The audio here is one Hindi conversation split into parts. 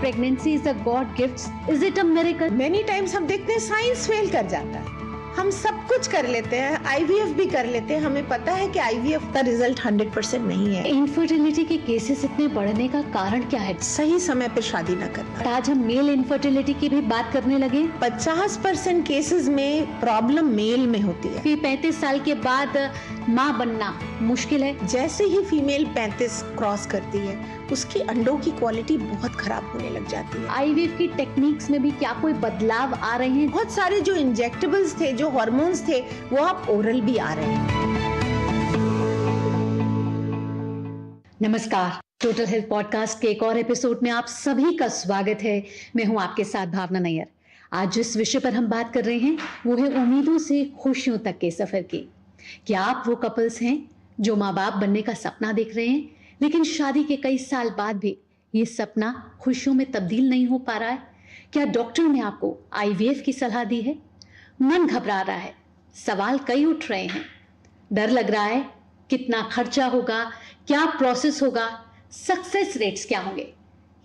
pregnancy is a God gift? Is it a miracle? Many times हम देखते हैं साइंस फेल कर जाता है, हम सब कुछ कर लेते हैं, IVF भी कर लेते हैं, हमें पता है कि IVF का रिजल्ट 100% नहीं है। इनफर्टिलिटी के केसेस इतने बढ़ने का कारण क्या है? सही समय पे शादी न करना। आज हम मेल इनफर्टिलिटी की भी बात करने लगे। 50% केसेस में प्रॉब्लम मेल में होती है। फिर 35 साल के बाद माँ बनना मुश्किल है। जैसे ही फीमेल 35 क्रॉस करती है, उसकी अंडों की क्वालिटी बहुत खराब होने लग जाती है। IVF की टेक्निक्स में भी क्या कोई बदलाव आ रहे हैं? बहुत सारे जो इंजेक्टेबल्स थे, जो हार्मोन्स थे, वो अब ओरल भी आ रहे हैं। नमस्कार, टोटल हेल्थ पॉडकास्ट के एक और एपिसोड में आप सभी का स्वागत है। मैं हूं आपके साथ भावना नैयर। आज जिस विषय पर हम बात कर रहे हैं वो है उम्मीदों से खुशियों तक के सफर की। क्या आप वो कपल्स हैं जो माँ बाप बनने का सपना देख रहे हैं, लेकिन शादी के कई साल बाद भी ये सपना खुशियों में तब्दील नहीं हो पा रहा है? क्या डॉक्टर ने आपको IVF की सलाह दी है? मन घबरा रहा है, सवाल कई उठ रहे हैं, डर लग रहा है, कितना खर्चा होगा, क्या प्रोसेस होगा, सक्सेस रेट्स क्या होंगे?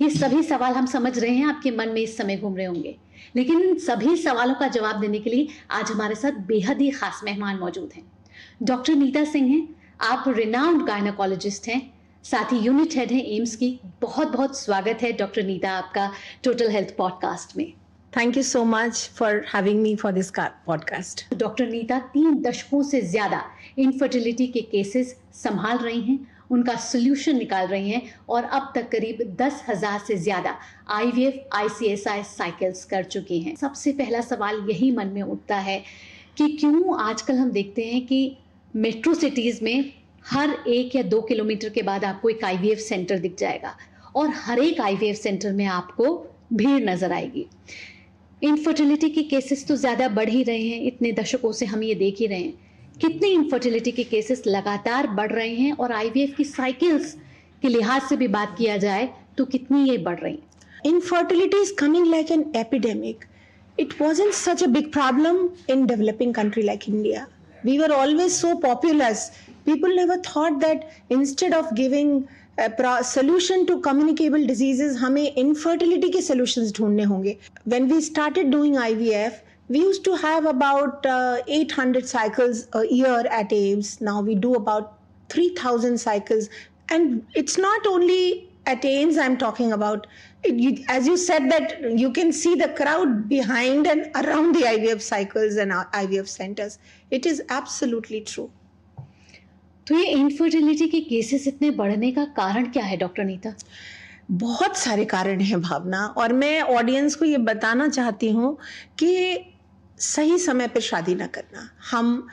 ये सभी सवाल हम समझ रहे हैं आपके मन में इस समय घूम रहे होंगे, लेकिन इन सभी सवालों का जवाब देने के लिए आज हमारे साथ बेहद ही खास मेहमान मौजूद हैं। डॉक्टर नीता सिंह हैं, आप रिनाउंड गायनेकोलॉजिस्ट हैं, साथ ही यूनिट हेड हैं एम्स की। बहुत बहुत स्वागत है डॉक्टर नीता आपका टोटल हेल्थ पॉडकास्ट में। Thank you so much for having me for this podcast. Doctor Neeta 3 दशकों से ज्यादा इनफर्टिलिटी के केसेस संभाल रही हैं, उनका सोल्यूशन निकाल रही हैं और अब तक करीब 10,000 से ज्यादा IVF ICSI साइकिल्स कर चुकी हैं। सबसे पहला सवाल यही मन में उठता है कि क्यों आजकल हम देखते हैं कि मेट्रो सिटीज में हर 1 या 2 किलोमीटर के बाद आपको एक IVF सेंटर दिख जाएगा और हर एक IVF सेंटर में आपको भीड़ नजर आएगी। इनफर्टिलिटी के केसेस तो ज़्यादा बढ़ ही रहे हैं, इतने दशकों से हम ये देख ही रहे हैं। कितने इनफर्टिलिटी के केसेस लगातार बढ़ रहे हैं और IVF की साइकिल्स के लिहाज से भी बात किया जाए तो कितनी ये बढ़ रही हैं? Infertility is coming like an epidemic. It wasn't such a big problem in developing country like India. We were always so populous. People never thought that instead of giving a solution to communicable diseases, हमें infertility के solutions ढूंढने होंगे. When we started doing IVF, we used to have about 800 cycles a year at AIIMS. Now we do about 3,000 cycles. And it's not only at AIIMS I'm talking about. As you said that you can see the crowd behind and around the IVF cycles and IVF centers. It is absolutely true. तो ये इनफर्टिलिटी के केसेस इतने बढ़ने का कारण क्या है डॉक्टर नीता? बहुत सारे कारण हैं भावना, और मैं ऑडियंस को ये बताना चाहती हूँ कि सही समय पे शादी ना करना। हम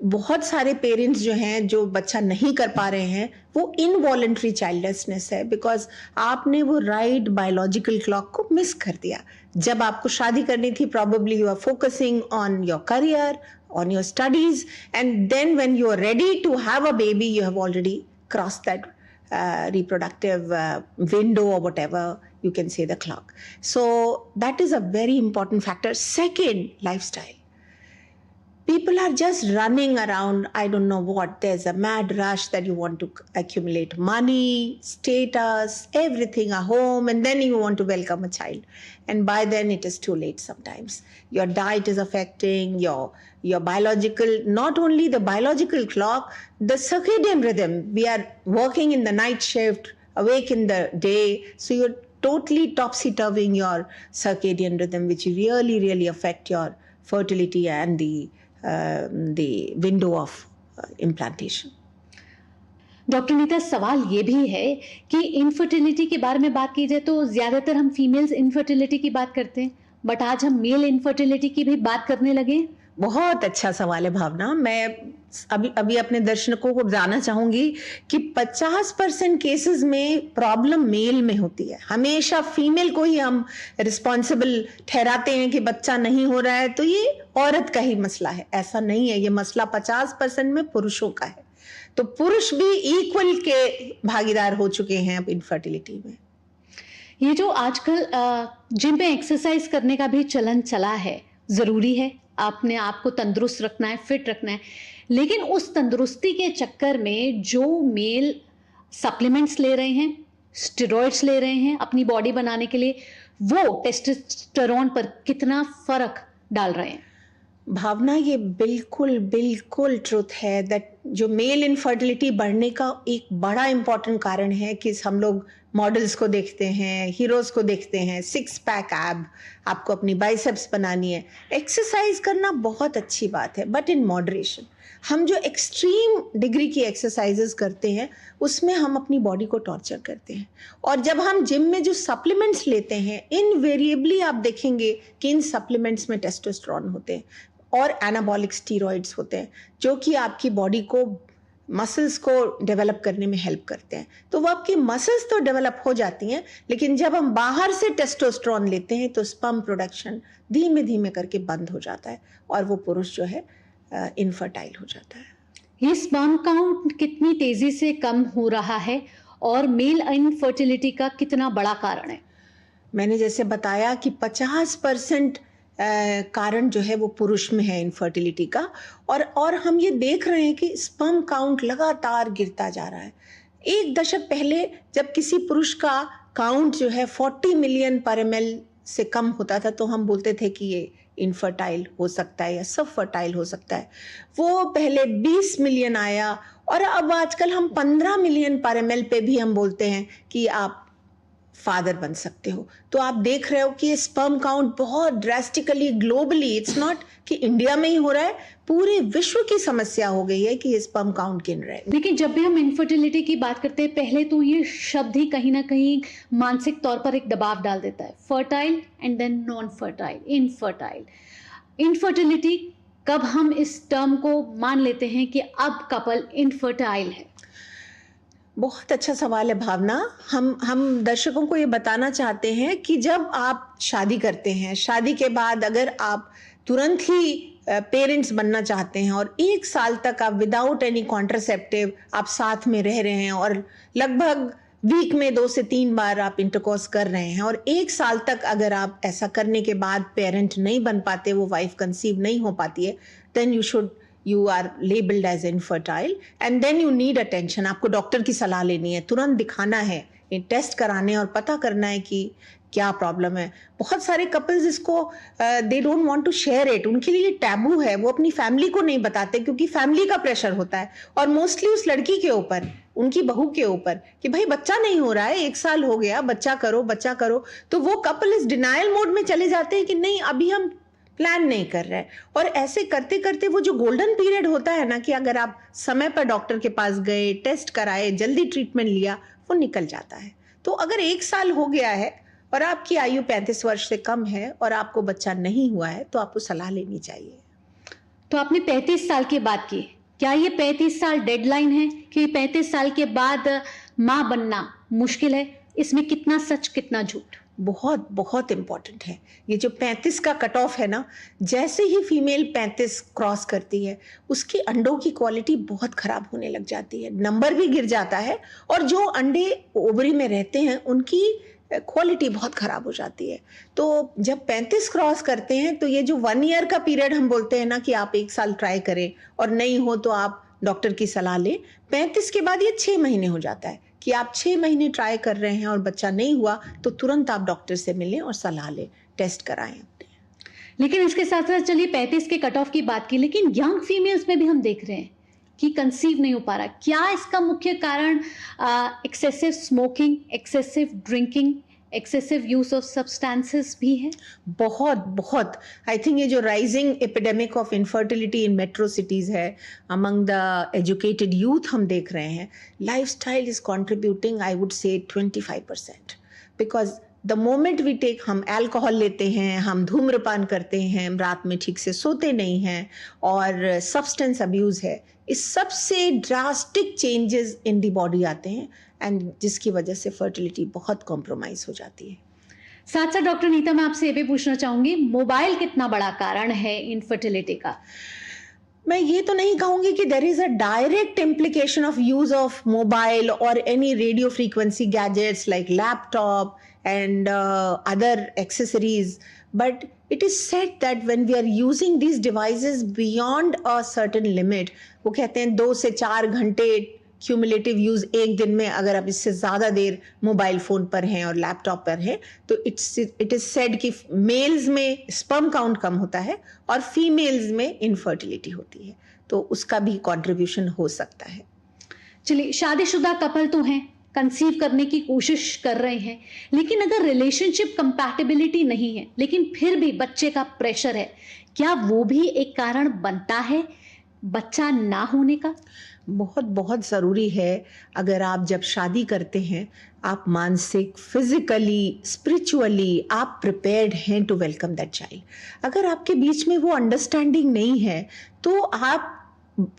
बहुत सारे पेरेंट्स जो हैं जो बच्चा नहीं कर पा रहे हैं, वो इनवॉलंटरी चाइल्डलेसनेस है, बिकॉज आपने वो राइट बायोलॉजिकल क्लॉक को मिस कर दिया। जब आपको शादी करनी थी, probably you are focusing on your career, on your studies, and then when you are ready to have a baby, you have already crossed that reproductive window or whatever you can say the clock. So that is a very important factor. Second, lifestyle. People are just running around, I don't know what. There's a mad rush that you want to accumulate money, status, everything, a home, and then you want to welcome a child. And by then it is too late sometimes. Your diet is affecting your biological, not only the biological clock, the circadian rhythm. We are working in the night shift, awake in the day. So you're totally topsy-turving your circadian rhythm, which really, really affect your fertility and the window of implantation. Doctor Neeta, सवाल ये भी है कि इनफर्टिलिटी के बारे में बात की जाए तो ज्यादातर हम फीमेल्स इनफर्टिलिटी की बात करते हैं, बट आज हम मेल इनफर्टिलिटी की भी बात करने लगे। बहुत अच्छा सवाल है भावना। मैं अभी अपने दर्शकों को बताना चाहूंगी कि 50% केसेस में प्रॉब्लम मेल में होती है। हमेशा फीमेल को ही हम रिस्पॉन्सिबल ठहराते हैं कि बच्चा नहीं हो रहा है, तो ये औरत का ही मसला है। ऐसा नहीं है, ये मसला 50% में पुरुषों का है। तो पुरुष भी इक्वल के भागीदार हो चुके हैं अब इनफर्टिलिटी में। ये जो आजकल जिम में एक्सरसाइज करने का भी चलन चला है, जरूरी है, आपने आपको तंदुरुस्त रखना है, फिट रखना है, लेकिन उस तंदुरुस्ती के चक्कर में जो मेल सप्लीमेंट्स ले रहे हैं, स्टेरॉइड्स ले रहे हैं अपनी बॉडी बनाने के लिए, वो टेस्टोस्टेरोन पर कितना फर्क डाल रहे हैं? भावना, ये बिल्कुल बिल्कुल ट्रुथ है दैट जो मेल इनफर्टिलिटी बढ़ने का एक बड़ा इंपॉर्टेंट कारण है कि हम लोग मॉडल्स को देखते हैं, हीरोज को देखते हैं, 6 पैक एब, आपको अपनी बाइसेप्स बनानी है। एक्सरसाइज करना बहुत अच्छी बात है, बट इन मॉडरेशन। हम जो एक्सट्रीम डिग्री की एक्सरसाइजेस करते हैं उसमें हम अपनी बॉडी को टॉर्चर करते हैं। और जब हम जिम में जो सप्लीमेंट्स लेते हैं, इनवेरिएबली आप देखेंगे कि इन सप्लीमेंट्स में टेस्टोस्टेरोन होते हैं और एनाबॉलिक स्टीरॉइड्स होते हैं, जो कि आपकी बॉडी को, मसल्स को डेवलप करने में हेल्प करते हैं। तो वो आपकी मसल्स तो डेवलप हो जाती हैं, लेकिन जब हम बाहर से टेस्टोस्टेरोन लेते हैं तो स्पर्म प्रोडक्शन धीमे धीमे करके बंद हो जाता है और वो पुरुष जो है इनफर्टाइल हो जाता है। ये स्पर्म काउंट कितनी तेजी से कम हो रहा है और मेल इनफर्टिलिटी का कितना बड़ा कारण है? मैंने जैसे बताया कि 50% कारण जो है वो पुरुष में है इनफर्टिलिटी का, और हम ये देख रहे हैं कि स्पर्म काउंट लगातार गिरता जा रहा है। एक दशक पहले जब किसी पुरुष का काउंट जो है 40 मिलियन पर ml से कम होता था तो हम बोलते थे कि ये इनफर्टाइल हो सकता है या सब फर्टाइल हो सकता है। वो पहले 20 मिलियन आया और अब आजकल हम 15 मिलियन पर ml पे भी हम बोलते हैं कि आप फादर बन सकते हो। तो आप देख रहे हो कि ये स्पर्म काउंट बहुत ड्रास्टिकली ग्लोबली, इट्स नॉट कि इंडिया में ही हो रहा है, पूरे विश्व की समस्या हो गई है कि ये स्पर्म काउंट गिन रहे हैं। लेकिन जब भी हम इनफर्टिलिटी की बात करते हैं, पहले तो ये शब्द ही कहीं ना कहीं मानसिक तौर पर एक दबाव डाल देता है, fertile and then non fertile, infertile. Infertility, कब हम इस टर्म को मान लेते हैं कि अब कपल इनफर्टाइल है? बहुत अच्छा सवाल है भावना। हम दर्शकों को ये बताना चाहते हैं कि जब आप शादी करते हैं, शादी के बाद अगर आप तुरंत ही पेरेंट्स बनना चाहते हैं और 1 साल तक आप विदाउट एनी कॉन्ट्रासेप्टिव आप साथ में रह रहे हैं और लगभग वीक में 2 से 3 बार आप इंटरकोर्स कर रहे हैं और 1 साल तक अगर आप ऐसा करने के बाद पेरेंट नहीं बन पाते, वो वाइफ कंसीव नहीं हो पाती है, then you are labeled as infertile and then you need attention। आपको डॉक्टर की सलाह लेनी है, तुरंत दिखाना है, टेस्ट कराने और पता करना है कि क्या प्रॉब्लम है। बहुत सारे कपल्स इसको they don't want to share it, उनके लिए टैबू है, वो अपनी फैमिली को नहीं बताते क्योंकि फैमिली का प्रेशर होता है और मोस्टली उस लड़की के ऊपर, उनकी बहू के ऊपर कि भाई बच्चा नहीं हो रहा है, 1 साल हो गया, बच्चा करो बच्चा करो। तो वो कपल इस डिनायल मोड में चले जाते हैं कि नहीं अभी हम प्लान नहीं कर रहे हैं। और ऐसे करते करते वो जो गोल्डन पीरियड होता है ना, कि अगर आप समय पर डॉक्टर के पास गए, टेस्ट कराए, जल्दी ट्रीटमेंट लिया, वो निकल जाता है। तो अगर 1 साल हो गया है और आपकी आयु 35 वर्ष से कम है और आपको बच्चा नहीं हुआ है तो आपको सलाह लेनी चाहिए। तो आपने 35 साल की बात की, क्या ये 35 साल डेडलाइन है कि 35 साल के बाद माँ बनना मुश्किल है? इसमें कितना सच कितना झूठ? बहुत बहुत इंपॉर्टेंट है ये जो 35 का कट ऑफ है ना, जैसे ही फीमेल 35 क्रॉस करती है उसकी अंडों की क्वालिटी बहुत खराब होने लग जाती है, नंबर भी गिर जाता है और जो अंडे ओवरी में रहते हैं उनकी क्वालिटी बहुत खराब हो जाती है। तो जब 35 क्रॉस करते हैं तो ये जो 1 ईयर का पीरियड हम बोलते हैं ना कि आप 1 साल ट्राई करें और नहीं हो तो आप डॉक्टर की सलाह लें, 35 के बाद ये 6 महीने हो जाता है कि आप 6 महीने ट्राई कर रहे हैं और बच्चा नहीं हुआ तो तुरंत आप डॉक्टर से मिलें और सलाह लें, टेस्ट कराएं अपने। लेकिन इसके साथ साथ चलिए 35 के कट ऑफ की बात की, लेकिन यंग फीमेल्स में भी हम देख रहे हैं कि कंसीव नहीं हो पा रहा। क्या इसका मुख्य कारण excessive smoking, excessive drinking, excessive use of substances भी है? बहुत बहुत आई थिंक ये जो rising epidemic of infertility in metro cities है अमंग द एजुकेटेड यूथ हम देख रहे हैं, lifestyle is contributing I would say 25%, because the moment we take, हम अल्कोहल लेते हैं, हम धूम्रपान करते हैं, हम रात में ठीक से सोते नहीं हैं और सब्सटेंस अब्यूज है, इस सबसे drastic changes in the body आते हैं एंड जिसकी वजह से फर्टिलिटी बहुत कॉम्प्रोमाइज हो जाती है। साथ साथ डॉक्टर नीता, मैं आपसे ये भी पूछना चाहूंगी, मोबाइल कितना बड़ा कारण है इनफर्टिलिटी का? मैं ये तो नहीं कहूंगी कि there is a direct implication of use of mobile और any radio frequency gadgets like laptop and other accessories, but it is said that when we are using these devices beyond a certain limit, वो कहते हैं 2 से 4 घंटे क्यूमुलेटिव यूज एक दिन में अगर आप इससे ज़्यादा देर मोबाइल फ़ोन पर हैं और लैपटॉप पर हैं तो इट इज़ सेड कि मेल्स में स्पर्म काउंट कम होता है और फीमेल्स में इनफर्टिलिटी होती है, तो उसका भी कॉन्ट्रीब्यूशन हो सकता है। चलिए, शादीशुदा कपल तो हैं, कंसीव करने की कोशिश कर रहे हैं, लेकिन अगर रिलेशनशिप कंपैटिबिलिटी नहीं है लेकिन फिर भी बच्चे का प्रेशर है, क्या वो भी एक कारण बनता है बच्चा ना होने का? बहुत बहुत ज़रूरी है। अगर आप जब शादी करते हैं, आप मानसिक, फिजिकली, स्पिरिचुअली आप प्रिपेयर्ड हैं टू वेलकम दैट चाइल्ड। अगर आपके बीच में वो अंडरस्टैंडिंग नहीं है तो आप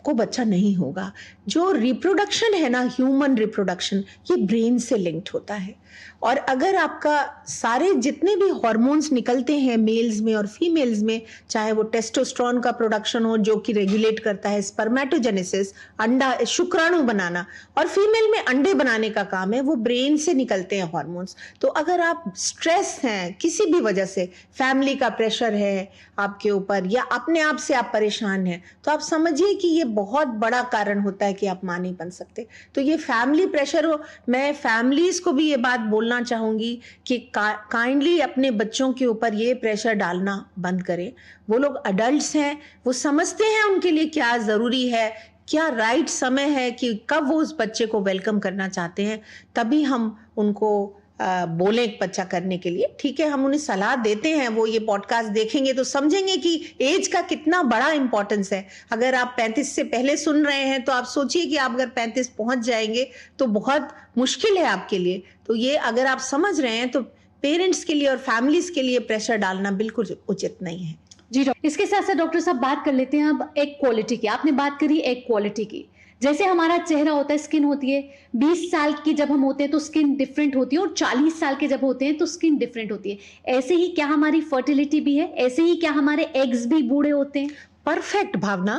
को बच्चा नहीं होगा। जो रिप्रोडक्शन है ना, ह्यूमन रिप्रोडक्शन, ये ब्रेन से लिंक्ड होता है। और अगर आपका सारे जितने भी हार्मोन्स निकलते हैं मेल्स में और फीमेल्स में, चाहे वो टेस्टोस्टेरोन का प्रोडक्शन हो जो कि रेगुलेट करता है स्पर्मेटोजेनेसिस, अंडा शुक्राणु बनाना, और फीमेल में अंडे बनाने का काम है, वो ब्रेन से निकलते हैं हार्मोन्स। तो अगर आप स्ट्रेस हैं किसी भी वजह से, फैमिली का प्रेशर है आपके ऊपर या अपने आप से आप परेशान हैं, तो आप समझिए कि ये बहुत बड़ा कारण होता है कि आप मां नहीं बन सकते। तो ये फैमिली प्रेशर हो, मैं फैमिलीज को भी ये बात बोलना चाहूंगी कि काइंडली अपने बच्चों के ऊपर ये प्रेशर डालना बंद करें। वो लोग अडल्ट्स हैं, वो समझते हैं उनके लिए क्या जरूरी है, क्या राइट समय है कि कब वो उस बच्चे को वेलकम करना चाहते हैं, तभी हम उनको बोले एक बच्चा करने के लिए। ठीक है, हम उन्हें सलाह देते हैं, वो ये पॉडकास्ट देखेंगे तो समझेंगे कि एज का कितना बड़ा इंपॉर्टेंस है। अगर आप 35 से पहले सुन रहे हैं तो आप सोचिए कि आप अगर 35 पहुंच जाएंगे तो बहुत मुश्किल है आपके लिए। तो ये अगर आप समझ रहे हैं तो पेरेंट्स के लिए और फैमिलीज के लिए प्रेशर डालना बिल्कुल उचित नहीं है। जी डॉक्टर, इसके साथ साथ डॉक्टर साहब बात कर लेते हैं अब एग क्वालिटी की। आपने बात करी एग क्वालिटी की। जैसे हमारा चेहरा होता है, स्किन होती है, 20 साल की जब हम होते हैं तो स्किन डिफरेंट होती है और 40 साल के जब होते हैं तो स्किन डिफरेंट होती है। ऐसे ही क्या हमारी फर्टिलिटी भी है? ऐसे ही क्या हमारे एग्स भी बूढ़े होते हैं? परफेक्ट भावना।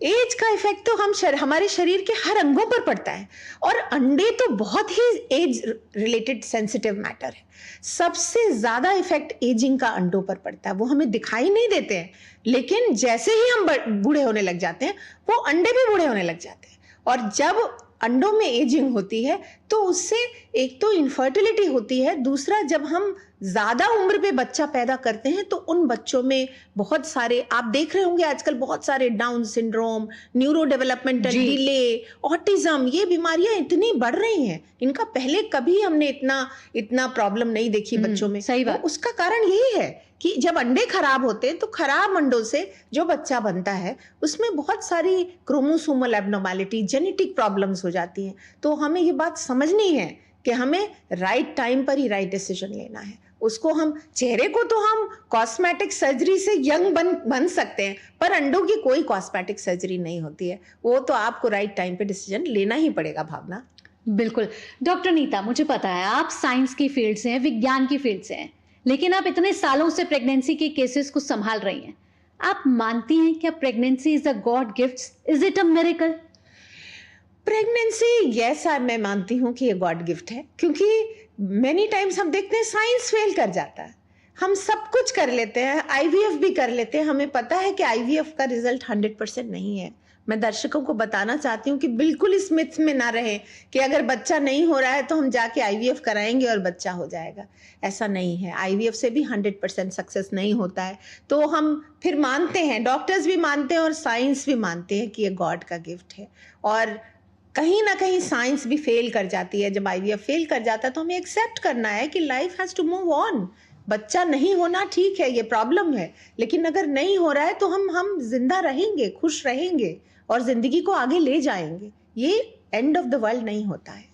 एज का इफेक्ट तो हमारे शरीर के हर अंगों पर पड़ता है, और अंडे तो बहुत ही एज रिलेटेड सेंसिटिव मैटर है। सबसे ज्यादा इफेक्ट एजिंग का अंडों पर पड़ता है। वो हमें दिखाई नहीं देते हैं, लेकिन जैसे ही हम बूढ़े होने लग जाते हैं वो अंडे भी बूढ़े होने लग जाते हैं। और जब अंडों में एजिंग होती है तो उससे एक तो इनफर्टिलिटी होती है, दूसरा जब हम ज्यादा उम्र पे बच्चा पैदा करते हैं तो उन बच्चों में बहुत सारे, आप देख रहे होंगे आजकल बहुत सारे down syndrome, neuro developmental delay, autism, ये बीमारियां इतनी बढ़ रही हैं। इनका पहले कभी हमने इतना प्रॉब्लम नहीं देखी बच्चों में। सही बात। तो उसका कारण यही है कि जब अंडे खराब होते हैं तो खराब अंडों से जो बच्चा बनता है उसमें बहुत सारी क्रोमोसोमल एब्नॉर्मैलिटी, जेनेटिक प्रॉब्लम्स हो जाती हैं। तो हमें ये बात समझनी है कि हमें राइट टाइम पर ही राइट डिसीजन लेना है। उसको हम, चेहरे को तो हम कॉस्मेटिक सर्जरी से यंग बन सकते हैं, पर अंडों की कोई कॉस्मेटिक सर्जरी नहीं होती है। वो तो आपको राइट टाइम पे डिसीजन लेना ही पड़ेगा भावना। बिल्कुल। डॉक्टर नीता, मुझे पता है आप साइंस की फील्ड से हैं, विज्ञान की फील्ड से हैं, लेकिन आप इतने सालों से प्रेगनेंसी के केसेस को संभाल रही हैं। आप मानती हैं क्या pregnancy is a God gift? Is it a miracle? Pregnancy, yes, मैं मानती हूँ कि ये गॉड गिफ्ट है, क्योंकि मेनी टाइम्स हम देखते हैं साइंस फेल कर जाता है। हम सब कुछ कर लेते हैं, आईवीएफ भी कर लेते हैं, हमें पता है कि आईवीएफ का रिजल्ट 100% नहीं है। मैं दर्शकों को बताना चाहती हूँ कि बिल्कुल इस मिथ में ना रहे कि अगर बच्चा नहीं हो रहा है तो हम जाके आईवीएफ कराएंगे और बच्चा हो जाएगा। ऐसा नहीं है, आईवीएफ से भी 100% सक्सेस नहीं होता है। तो हम फिर मानते हैं, डॉक्टर्स भी मानते हैं और साइंस भी मानते हैं कि ये गॉड का गिफ्ट है। और कहीं ना कहीं साइंस भी फेल कर जाती है। जब आईवीएफ फेल कर जाता है तो हमें एक्सेप्ट करना है कि life has to move on. बच्चा नहीं होना ठीक है, ये प्रॉब्लम है, लेकिन अगर नहीं हो रहा है तो हम जिंदा रहेंगे, खुश रहेंगे और जिंदगी को आगे ले जाएंगे। ये एंड ऑफ द वर्ल्ड नहीं होता है।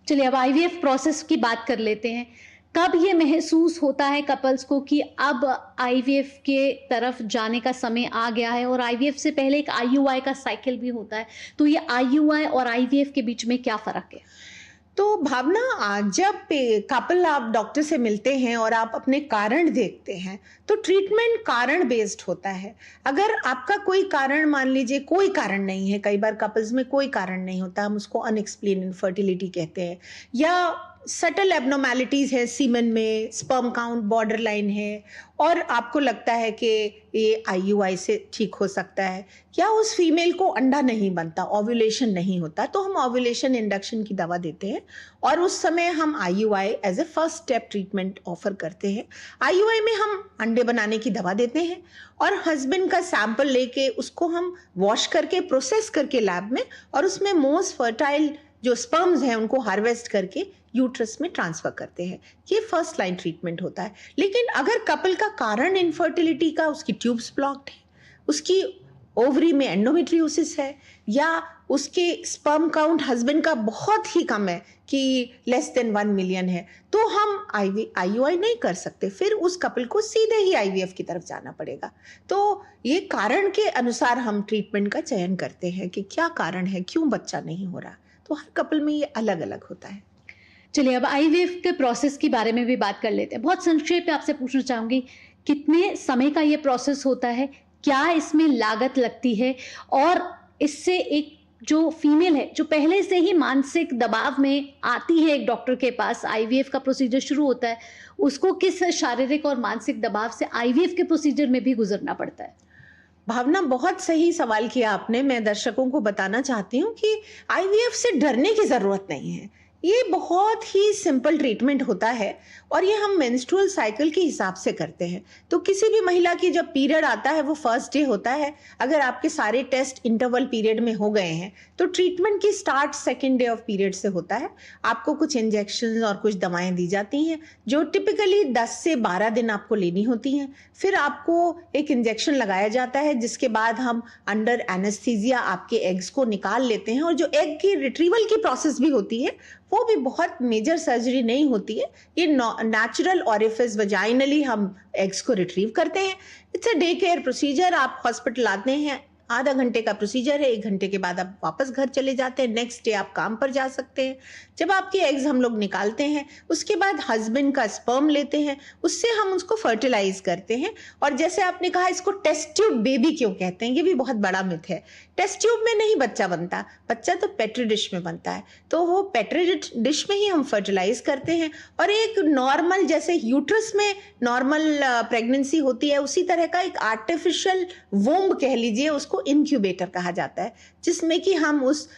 चलिए, अब आईवीएफ प्रोसेस की बात कर लेते हैं। कब ये महसूस होता है कपल्स को कि अब आईवीएफ के तरफ जाने का समय आ गया है? और आईवीएफ से पहले एक आईयूआई का साइकिल भी होता है, तो ये आईयूआई और आईवीएफ के बीच में क्या फर्क है? तो भावना, जब कपल आप डॉक्टर से मिलते हैं और आप अपने कारण देखते हैं तो ट्रीटमेंट कारण बेस्ड होता है। अगर आपका कोई कारण, मान लीजिए कोई कारण नहीं है, कई बार कपल्स में कोई कारण नहीं होता, हम उसको अनएक्सप्लेन इनफर्टिलिटी कहते हैं, या सटल एबनॉर्मेलिटीज़ है सीमेन में, स्पर्म काउंट बॉर्डर लाइन है, और आपको लगता है कि ये आईयूआई से ठीक हो सकता है, या उस फीमेल को अंडा नहीं बनता, ओव्यूलेशन नहीं होता, तो हम ओव्यूलेशन इंडक्शन की दवा देते हैं और उस समय हम IUI as a first step treatment offer करते हैं। आईयूआई में हम अंडे बनाने की दवा देते हैं और हस्बैंड का सैंपल लेके उसको हम वॉश करके प्रोसेस करके लैब में, और उसमें मोस्ट फर्टाइल जो स्पर्म्स हैं उनको हार्वेस्ट करके यूट्रस में ट्रांसफर करते हैं। ये फर्स्ट लाइन ट्रीटमेंट होता है। लेकिन अगर कपल का कारण इनफर्टिलिटी का, उसकी ट्यूब्स ब्लॉक्ड है, उसकी ओवरी में एंडोमेट्रियोसिस है, या उसके स्पर्म काउंट हस्बैंड का बहुत ही कम है कि लेस देन 1 मिलियन है, तो हम आईयूआई नहीं कर सकते, फिर उस कपल को सीधे ही आईवीएफ की तरफ जाना पड़ेगा। तो ये कारण के अनुसार हम ट्रीटमेंट का चयन करते हैं कि क्या कारण है, क्यों बच्चा नहीं हो रहा। तो हर कपल में ये अलग अलग होता है। चलिए अब आईवीएफ के प्रोसेस के बारे में भी बात कर लेते हैं। बहुत संक्षेप में आपसे पूछना चाहूंगी, कितने समय का ये प्रोसेस होता है, क्या इसमें लागत लगती है, और इससे एक जो फीमेल है जो पहले से ही मानसिक दबाव में आती है एक डॉक्टर के पास, आईवीएफ का प्रोसीजर शुरू होता है, उसको किस शारीरिक और मानसिक दबाव से आईवीएफ के प्रोसीजर में भी गुजरना पड़ता है? भावना, बहुत सही सवाल किया आपने। मैं दर्शकों को बताना चाहती हूँ कि आईवीएफ से डरने की ज़रूरत नहीं है। ये बहुत ही सिंपल ट्रीटमेंट होता है और ये हम मेंस्ट्रुअल साइकिल के हिसाब से करते हैं। तो किसी भी महिला की जब पीरियड आता है वो फर्स्ट डे होता है, अगर आपके सारे टेस्ट इंटरवल पीरियड में हो गए हैं तो ट्रीटमेंट की start second day of period से होता है। आपको कुछ इंजेक्शन और कुछ दवाएं दी जाती हैं जो टिपिकली 10 से 12 दिन आपको लेनी होती हैं। फिर आपको एक इंजेक्शन लगाया जाता है जिसके बाद हम अंडर एनेस्थीसिया आपके एग्स को निकाल लेते हैं, और जो एग की रिट्रीवल की प्रोसेस भी होती है वो भी बहुत मेजर सर्जरी नहीं होती है। ये नेचुरल ऑरिफिस वजाइनली हम एग्स को रिट्रीव करते हैं। It's a day care procedure. आप हॉस्पिटल आते हैं, आधा घंटे का प्रोसीजर है, 1 घंटे के बाद आप वापस घर चले जाते हैं, नेक्स्ट डे आप काम पर जा सकते हैं। जब आपके एग्स हम लोग निकालते हैं उसके बाद हस्बैंड का स्पर्म लेते हैं, उससे हम उसको फर्टिलाइज करते हैं। और जैसे आपने कहा इसको टेस्ट ट्यूब बेबी क्यों कहते हैं, ये भी बहुत बड़ा मिथ है। टेस्ट ट्यूब में नहीं बच्चा बनता, बच्चा तो पेट्री डिश में बनता है, तो वो पेट्री डिश में ही हम फर्टिलाइज करते हैं। और एक नॉर्मल, जैसे यूट्रस में नॉर्मल प्रेगनेंसी होती है, उसी तरह का एक आर्टिफिशियल वोम्ब कह लीजिए, उसको इंक्यूबेटर कहा जाता है, जिसमें कि हम उस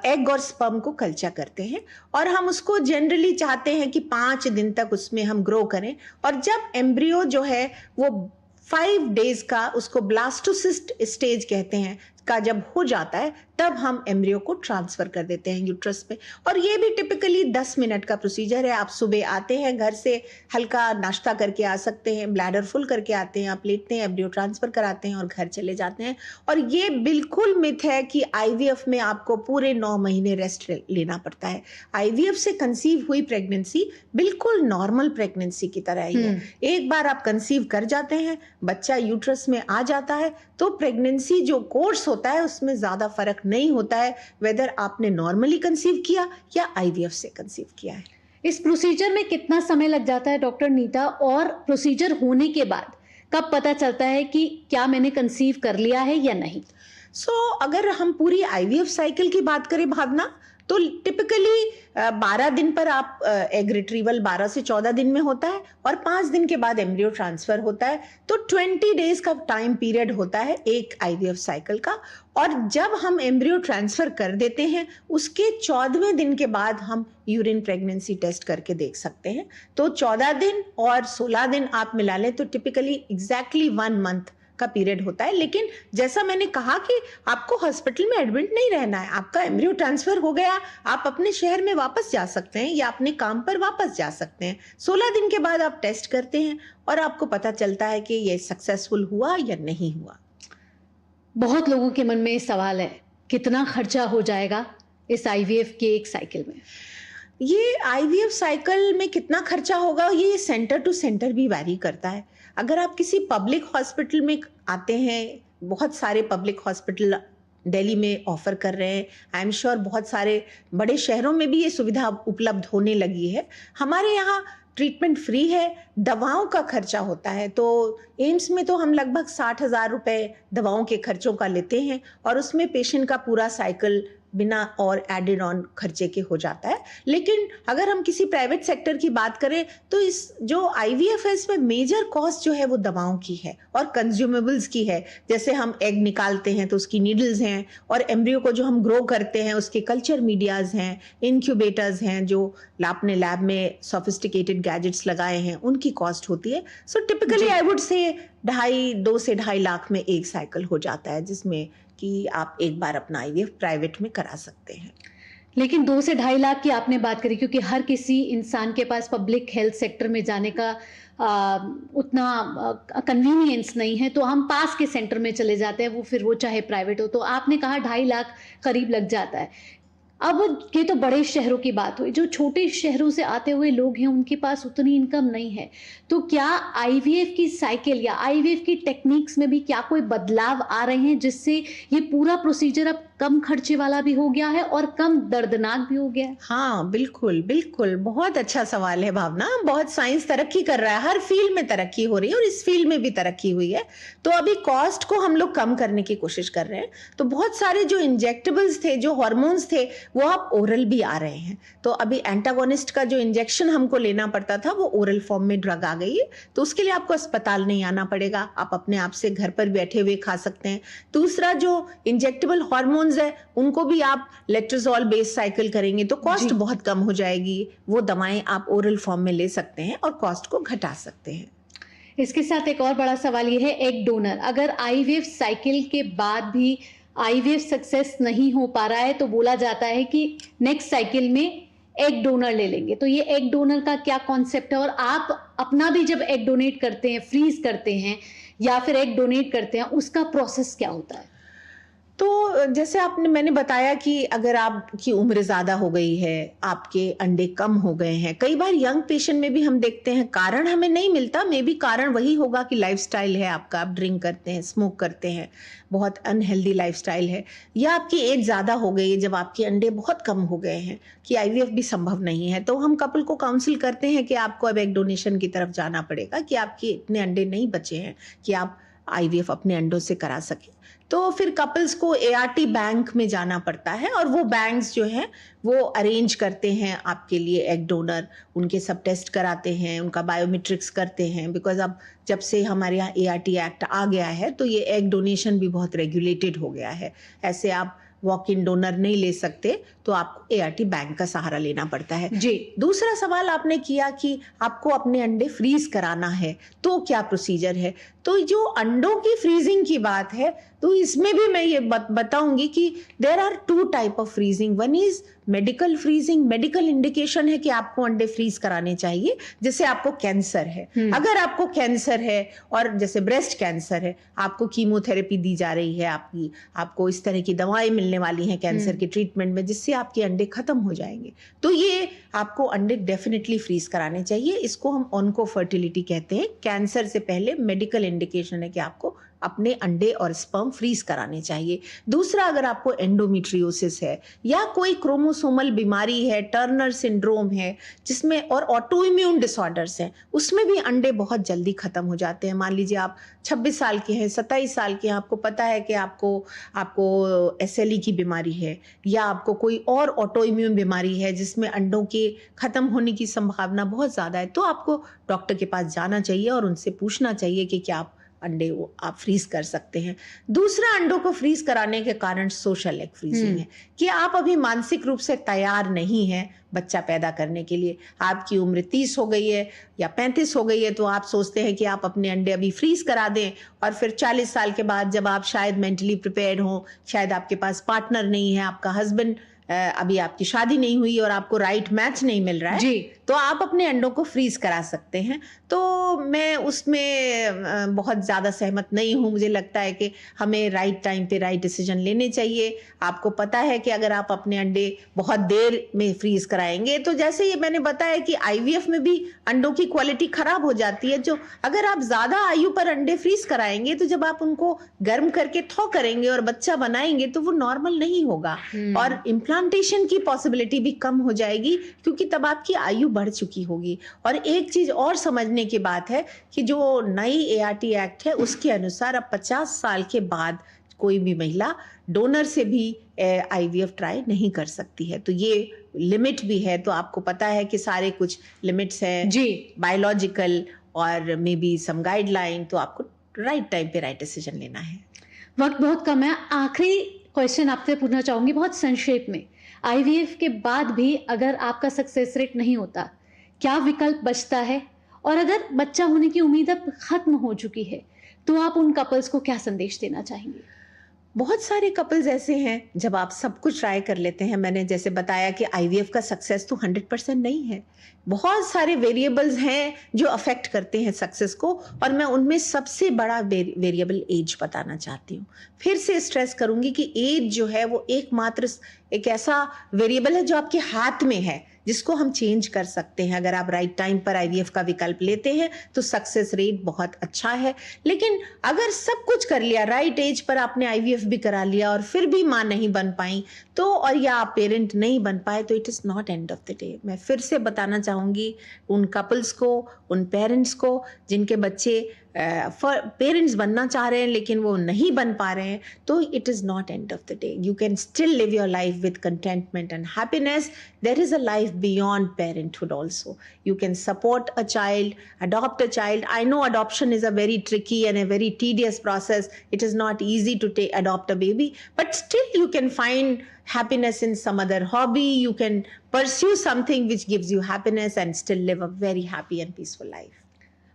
एग और स्पर्म को कल्चर करते हैं और हम उसको जनरली चाहते हैं कि 5 दिन तक उसमें हम ग्रो करें। और जब एम्ब्रियो जो है वो 5 डेज का, उसको ब्लास्टोसिस्ट स्टेज कहते हैं, का जब हो जाता है तब हम एम्ब्रियो को ट्रांसफर कर देते हैं यूट्रस में। और ये भी टिपिकली 10 मिनट का प्रोसीजर है। आप सुबह आते हैं, घर से हल्का नाश्ता करके आ सकते हैं, ब्लैडर फुल करके आते हैं, आप लेटते हैं, एम्ब्रियो ट्रांसफर कराते हैं और घर चले जाते हैं। और ये बिल्कुल मिथ है कि आईवीएफ में आपको पूरे 9 महीने रेस्ट लेना पड़ता है। आईवीएफ से कंसीव हुई प्रेगनेंसी बिल्कुल नॉर्मल प्रेगनेंसी की तरह ही है। एक बार आप कंसीव कर जाते हैं, बच्चा यूट्रस में आ जाता है, तो प्रेगनेंसी जो कोर्स होता है उसमें ज्यादा फर्क नहीं होता है वेदर आपने नॉर्मली कंसीव किया या आईवीएफ से कंसीव किया है। इस प्रोसीजर में कितना समय लग जाता है डॉक्टर नीता, और प्रोसीजर होने के बाद कब पता चलता है कि क्या मैंने कंसीव कर लिया है या नहीं? अगर हम पूरी आईवीएफ साइकिल की बात करें भावना, तो टिपिकली 12 दिन पर आप एग रिट्रीवल 12 से 14 दिन में होता है और 5 दिन के बाद एम्ब्रियो ट्रांसफर होता है। तो 20 डेज का टाइम पीरियड होता है एक आईवीएफ साइकिल का। और जब हम एम्ब्रियो ट्रांसफर कर देते हैं उसके 14वें दिन के बाद हम यूरिन प्रेगनेंसी टेस्ट करके देख सकते हैं। तो 14 दिन और 16 दिन आप मिला लें तो टिपिकली एग्जैक्टली 1 मंथ का पीरियड होता है। लेकिन जैसा मैंने कहा कि आपको हॉस्पिटल में एडमिट नहीं रहना है, आपका एम्ब्रियो ट्रांसफर हो गया, आप अपने शहर में वापस जा सकते हैं या अपने काम पर वापस जा सकते हैं। 16 दिन के बाद आप टेस्ट करते हैं और आपको पता चलता है कि ये सक्सेसफुल हुआ या नहीं हुआ। बहुत लोगों के मन में सवाल है, कितना खर्चा हो जाएगा इस आईवीएफ के एक साइकिल में? ये आईवीएफ साइकिल में कितना खर्चा होगा ये सेंटर टू सेंटर भी वैरी करता है। अगर आप किसी पब्लिक हॉस्पिटल में आते हैं, बहुत सारे पब्लिक हॉस्पिटल दिल्ली में ऑफर कर रहे हैं, आई एम श्योर बहुत सारे बड़े शहरों में भी ये सुविधा उपलब्ध होने लगी है। हमारे यहाँ ट्रीटमेंट फ्री है, दवाओं का खर्चा होता है। तो एम्स में तो हम लगभग 60,000 रुपए दवाओं के खर्चों का लेते हैं और उसमें पेशेंट का पूरा साइकिल बिना और एडेड ऑन खर्चे के हो जाता है। लेकिन अगर हम किसी प्राइवेट सेक्टर की बात करें तो इस जो आईवीएफ है इसमें मेजर कॉस्ट जो है वो दवाओं की है और कंज्यूमेबल्स की है। जैसे हम एग निकालते हैं तो उसकी नीडल्स हैं, और एम्ब्रियो को जो हम ग्रो करते हैं उसके कल्चर मीडियाज हैं, इंक्यूबेटर्स हैं, जो आपने लैब में सोफिस्टिकेटेड गैजेट्स लगाए हैं, उनकी कॉस्ट होती है। सो टिपिकली आई वुड से 2 से 2.5 लाख में एक साइकिल हो जाता है, जिसमें कि आप एक बार अपना आईवीएफ प्राइवेट में करा सकते हैं। लेकिन 2 से 2.5 लाख की आपने बात करी, क्योंकि हर किसी इंसान के पास पब्लिक हेल्थ सेक्टर में जाने का उतना कन्वीनियंस नहीं है, तो हम पास के सेंटर में चले जाते हैं, वो चाहे प्राइवेट हो। तो आपने कहा 2.5 लाख करीब लग जाता है। अब ये तो बड़े शहरों की बात हुई, जो छोटे शहरों से आते हुए लोग हैं उनके पास उतनी इनकम नहीं है, तो क्या आईवीएफ की साइकिल या आईवीएफ की टेक्निक्स में भी क्या कोई बदलाव आ रहे हैं, जिससे ये पूरा प्रोसीजर अब कम खर्चे वाला भी हो गया है और कम दर्दनाक भी हो गया है? हाँ, बिल्कुल बिल्कुल, बहुत अच्छा सवाल है भावना। बहुत साइंस तरक्की कर रहा है, हर फील्ड में तरक्की हो रही है और इस फील्ड में भी तरक्की हुई है। तो अभी कॉस्ट को हम लोग कम करने की कोशिश कर रहे हैं। तो बहुत सारे जो इंजेक्टेबल्स थे, जो हार्मोन्स थे, वो अब ओरल भी आ रहे हैं। तो अभी एंटागोनिस्ट का जो इंजेक्शन हमको लेना पड़ता था वो ओरल फॉर्म में ड्रग आ गई है, तो उसके लिए आपको अस्पताल नहीं आना पड़ेगा, आप अपने आप से घर पर बैठे हुए खा सकते हैं। दूसरा, जो इंजेक्टेबल हार्मोन्स है उनको भी आप लेट्रोजोल बेस्ड साइकिल करेंगे तो कॉस्ट बहुत कम हो जाएगी। वो दवाएं आप ओरल फॉर्म में ले सकते हैं और कॉस्ट को घटा सकते हैं। इसके साथ एक और बड़ा सवाल ये है, एग डोनर, अगर आईवीएफ साइकिल के बाद भी आईवीएफ सक्सेस नहीं हो पा रहा है तो बोला जाता है कि नेक्स्ट साइकिल में एग डोनर ले लेंगे। तो ये एग डोनर का क्या कॉन्सेप्ट है, और आप अपना भी जब एग डोनेट करते हैं, फ्रीज करते हैं या फिर एग डोनेट करते हैं, उसका प्रोसेस क्या होता है? तो जैसे मैंने बताया कि अगर आपकी उम्र ज़्यादा हो गई है, आपके अंडे कम हो गए हैं, कई बार यंग पेशेंट में भी हम देखते हैं कारण हमें नहीं मिलता, मे बी कारण वही होगा कि लाइफस्टाइल है आपका, आप ड्रिंक करते हैं, स्मोक करते हैं, बहुत अनहेल्दी लाइफस्टाइल है, या आपकी एज ज़्यादा हो गई है जब आपके अंडे बहुत कम हो गए हैं कि आईवीएफ भी संभव नहीं है, तो हम कपल को काउंसिल करते हैं कि आपको अब एग डोनेशन की तरफ जाना पड़ेगा, कि आपके इतने अंडे नहीं बचे हैं कि आप आईवीएफ अपने अंडों से करा सकें। तो फिर कपल्स को एआरटी बैंक में जाना पड़ता है और वो बैंक्स जो हैं वो अरेंज करते हैं आपके लिए एग डोनर, उनके सब टेस्ट कराते हैं, उनका बायोमेट्रिक्स करते हैं, बिकॉज अब जब से हमारे यहाँ एआरटी एक्ट आ गया है तो ये एग डोनेशन भी बहुत रेगुलेटेड हो गया है। ऐसे आप वॉक इन डोनर नहीं ले सकते, तो आपको एआरटी बैंक का सहारा लेना पड़ता है। जी। दूसरा सवाल आपने किया कि आपको अपने अंडे फ्रीज कराना है तो क्या प्रोसीजर है। तो जो अंडों की फ्रीजिंग की बात है तो इसमें भी मैं ये बताऊंगी कि there are 2 type of freezing. One is medical freezing, medical indication है कि आपको अंडे फ्रीज कराने चाहिए, जैसे आपको कैंसर है, अगर आपको कैंसर है और जैसे ब्रेस्ट कैंसर है, आपको कीमोथेरेपी दी जा रही है, आपको इस तरह की दवाएं मिलने वाली हैं कैंसर के ट्रीटमेंट में, जिससे आपके अंडे खत्म हो जाएंगे, तो ये आपको अंडे डेफिनेटली फ्रीज कराने चाहिए। इसको हम ऑन्को फर्टिलिटी कहते हैं। कैंसर से पहले मेडिकल इंडिकेशन है कि आपको अपने अंडे और स्पर्म फ्रीज कराने चाहिए। दूसरा, अगर आपको एंडोमेट्रियोसिस है या कोई क्रोमोसोमल बीमारी है, टर्नर सिंड्रोम है, जिसमें और ऑटो इम्यून डिसऑर्डर्स हैं, उसमें भी अंडे बहुत जल्दी खत्म हो जाते हैं। मान लीजिए आप 26 साल के हैं, 27 साल के हैं, आपको पता है कि आपको एसएलई की बीमारी है या आपको कोई और ऑटो इम्यून बीमारी है जिसमें अंडों के खत्म होने की संभावना बहुत ज़्यादा है, तो आपको डॉक्टर के पास जाना चाहिए और उनसे पूछना चाहिए कि क्या अंडे वो आप फ्रीज कर सकते हैं। दूसरा, अंडों को फ्रीज कराने के कारण सोशल एग फ्रीजिंग है कि आप अभी मानसिक रूप से तैयार नहीं हैं बच्चा पैदा करने के लिए। आपकी उम्र 30 हो गई है या 35 हो गई है, तो आप सोचते हैं कि आप अपने अंडे अभी फ्रीज करा दें, और फिर 40 साल के बाद जब आप शायद मेंटली प्रिपेयर्ड हो, शायद आपके पास पार्टनर नहीं है, आपका हस्बैंड अभी आपकी शादी नहीं हुई और आपको राइट मैच नहीं मिल रहा है जी, तो आप अपने अंडों को फ्रीज करा सकते हैं। तो मैं उसमें बहुत ज़्यादा सहमत नहीं हूँ। मुझे लगता है कि हमें राइट टाइम पे राइट डिसीजन लेने चाहिए। आपको पता है कि अगर आप अपने अंडे बहुत देर में फ्रीज कराएंगे, तो जैसे ये मैंने बताया कि आईवीएफ में भी अंडों की क्वालिटी खराब हो जाती है। जो अगर आप ज़्यादा आयु पर अंडे फ्रीज कराएंगे तो जब आप उनको गर्म करके थॉ करेंगे और बच्चा बनाएंगे तो वो नॉर्मल नहीं होगा और इम्प्लांटेशन की पॉसिबिलिटी भी कम हो जाएगी, क्योंकि तब आपकी आयु बढ़ चुकी होगी। और एक चीज और समझने की बात है कि जो नई एआरटी एक्ट है उसके अनुसार अब 50 साल के बाद कोई भी महिला डोनर से भी आईवीएफ ट्राई नहीं कर सकती है। तो ये लिमिट भी है, तो आपको पता है कि सारे कुछ लिमिट्स हैं जी, बायोलॉजिकल और मे बी सम गाइडलाइन, तो आपको राइट टाइम पे राइट डिसीजन लेना है। वक्त बहुत कम है, आखिरी क्वेश्चन आपसे पूछना चाहूंगी बहुत संक्षेप में। आईवीएफ के बाद भी अगर आपका सक्सेस रेट नहीं होता, क्या विकल्प बचता है? और अगर बच्चा होने की उम्मीद अब खत्म हो चुकी है, तो आप उन कपल्स को क्या संदेश देना चाहेंगे? बहुत सारे कपल्स ऐसे हैं जब आप सब कुछ ट्राई कर लेते हैं। मैंने जैसे बताया कि आईवीएफ का सक्सेस तो 100% नहीं है, बहुत सारे वेरिएबल्स हैं जो अफेक्ट करते हैं सक्सेस को, और मैं उनमें सबसे बड़ा वेरिएबल एज बताना चाहती हूँ। फिर से स्ट्रेस करूंगी कि एज जो है वो एकमात्र एक ऐसा वेरिएबल है जो आपके हाथ में है, जिसको हम चेंज कर सकते हैं। अगर आप राइट टाइम पर आईवीएफ का विकल्प लेते हैं तो सक्सेस रेट बहुत अच्छा है। लेकिन अगर सब कुछ कर लिया, राइट एज पर आपने आईवीएफ भी करा लिया और फिर भी माँ नहीं बन पाई, तो और या आप पेरेंट नहीं बन पाए, तो it is not end of the day. मैं फिर से बताना चाहूँगी उन कपल्स को, उन पेरेंट्स को जिनके बच्चे पेरेंट्स बनना चाह रहे हैं लेकिन वो नहीं बन पा रहे हैं, तो it is not end of the day. You can still live your life with contentment and happiness. There is a life beyond parenthood also. You can support a child, adopt a child. I know adoption is a very tricky and a very tedious process. It is not easy to adopt a baby, but still you can find happiness in some other hobby. You can pursue something which gives you happiness and still live a very happy and peaceful life.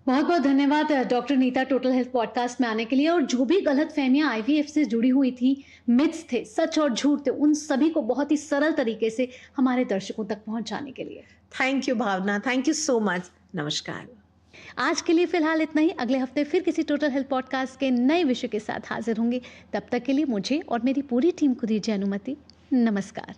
बहुत बहुत धन्यवाद doctor Neeta total health podcast में आने के लिए। और जो भी गलत फहमियाँ आईवीएफ से जुड़ी हुई थी, मिथ्स थे, सच और झूठ थे, उन सभी को बहुत ही सरल तरीके से हमारे दर्शकों तक पहुंचाने के लिए thank you Bhavna, thank you so much. नमस्कार। आज के लिए फिलहाल इतना ही। अगले हफ्ते फिर किसी टोटल हेल्थ पॉडकास्ट के नए विषय के साथ हाजिर होंगे। तब तक के लिए मुझे और मेरी पूरी टीम को दीजिए अनुमति। नमस्कार।